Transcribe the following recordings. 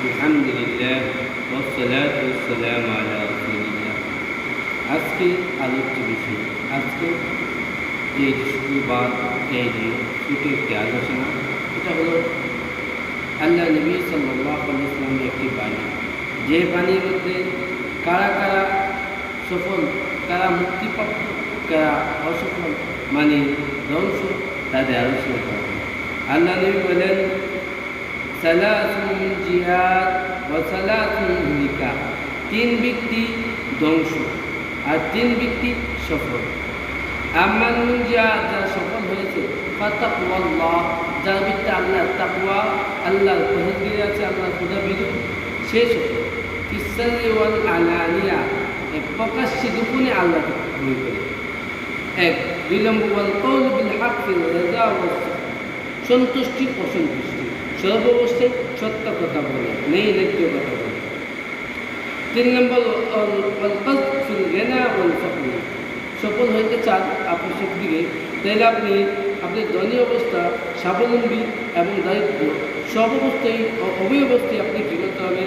আলহামদুলিল্লাহ ওয়াসসালাতু ওয়াসসালামু আলা রাসূলিল্লাহ। আজকে আলোচ্য বিষয়, আজকে এই শুক্রবার এই যে ছোট একটি আলোচনা, এটা হলো আল্লাহ নবী সাল্লাল্লাহু আলাইহি ওয়াসাল্লামের একটি বাণী, যে বাণীর মধ্যে কারা কারা সফল, কারা মুক্তিপ্রাপ্ত, কারা অসফল, মানে ধ্বংস, তাদের আলোচনা করা হয়। আল্লাহ নবী বলেন, সালাসুন জিহাদ ওয়া সালাসুন হুলিকা, তিন ব্যক্তি ধ্বংস আর তিন ব্যক্তি সফল। আম্মান জিহাদ, যারা সফল হয়েছে, ফাতাকওয়াল্লাহ, যার ভিতরে আল্লাহর তাকওয়া, আল্লাহর পরহেজগারি আছে, আল্লাহর খোদাভীরু, সে সফল। ফিসসাররি ওয়াল আলানিয়া, প্রকাশ্যে গোপনে আল্লাহকে ভয় করে। এক, দুই নম্বর, ওয়াল কওল বিল হক ফিল রাজা ওয়াস সাখত, সন্তুষ্টি অসন্তুষ্টি সর্বাবস্থায় সত্য কথা বলে, নেই ন্যায্য কথা বলে। তিন নম্বর, ওয়াল কসদ ফিল গিনা ওয়াল ফকর, সফল হইতে চান আপনি সব দিকে, তাইলে আপনি আপনার ধনী অবস্থা, স্বাবলম্বী এবং দারিদ্র সব অবস্থায়, উভয় অবস্থায় আপনি কী করতে হবে?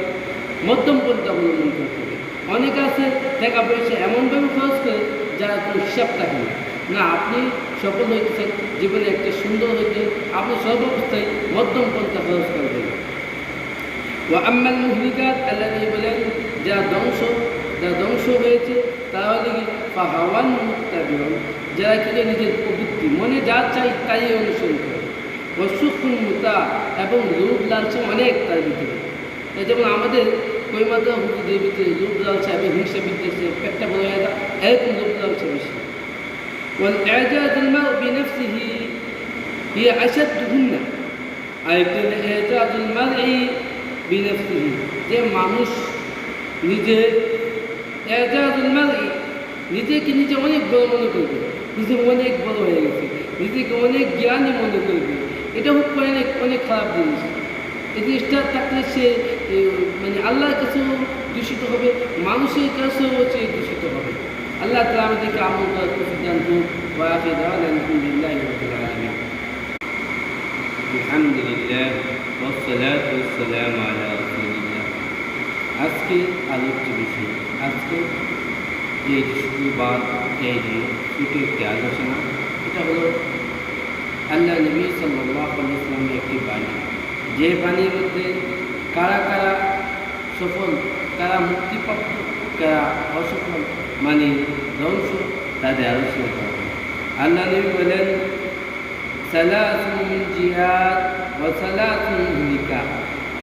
মধ্যম পন্থা অবলম্বন করতে হবে। অনেকে আছে টাকা পয়সা এমনভাবে খরচ করে যার কোনো হিসাব থাকে না। আপনি সফল হইতেছেন, জীবনে একটা সুন্দর হইতে, আপনি সর্বাবস্থায় মধ্যম পন্থা খরচ করবেন। ও আম্মাল মুহলিকাত, আল্লাহ বলেন, যারা ধ্বংস হয়েছে তারা হলে কি ফাহাওয়ান মুত্তাবিউন, যারা কিন্তু নিজের প্রবৃত্তি, মনে যা চাই তাই অনুসরণ করে। ও সুখুন মুতা, এবং লোভ লালসা অনেক তার ভিতরে। যেমন আমাদের কৈমাতা হুজুরদের ভিতরে লোভ লালসা এবং হিংসা বিদ্বেষে পেটটা বড় হয়ে যায়, এরকম লোভ লালসা বেশি। ওয়াল ইজাজুল মার'i বিনফসিহি হিয়া আশাদ্দুহুন্না, আরেকটা হলো ইজাজুল মার'i বিনফসিহি, যে মানুষ নিজেকে নিজে অনেক বড় মনে করবে, নিজে অনেক বড় হয়ে গেছে, নিজেকে অনেক জ্ঞানী মনে করবে। এটা খুব অনেক খারাপ জিনিস। এই জিনিসটা থাকলে সে মানে আল্লাহর কাছেও দূষিত হবে, মানুষের কাছেও সে দূষিত হবে। আল্লাহ তাআলা আমাদেরকে আমল করার তৌফিক দান করুন। ওয়া আখিরু দাওয়ানা আলহামদুলিল্লাহি রাব্বিল আলামিন। আলহামদুলিল্লাহ ওয়াসসালাতু ওয়াসসালামু আলা রাসূলিল্লাহ। আজকে আলোচ্য বিষয়, আজকে এই শুক্রবার এই যে ছোট একটি আলোচনা, এটা হলো আল্লাহ নবী সাল্লাল্লাহু আলাইহি ওয়াসাল্লামের একটি বাণী, যে বাণীর মধ্যে কারা কারা সফল, কারা মুক্তিপ্রাপ্ত, কারা অসফল, মানে ধ্বংস, তাদের আলোচনা করা হয়। আল্লাহ নবী বলেন, সালাসুন জিহাদ ওয়া সালাসুন হুলিকা,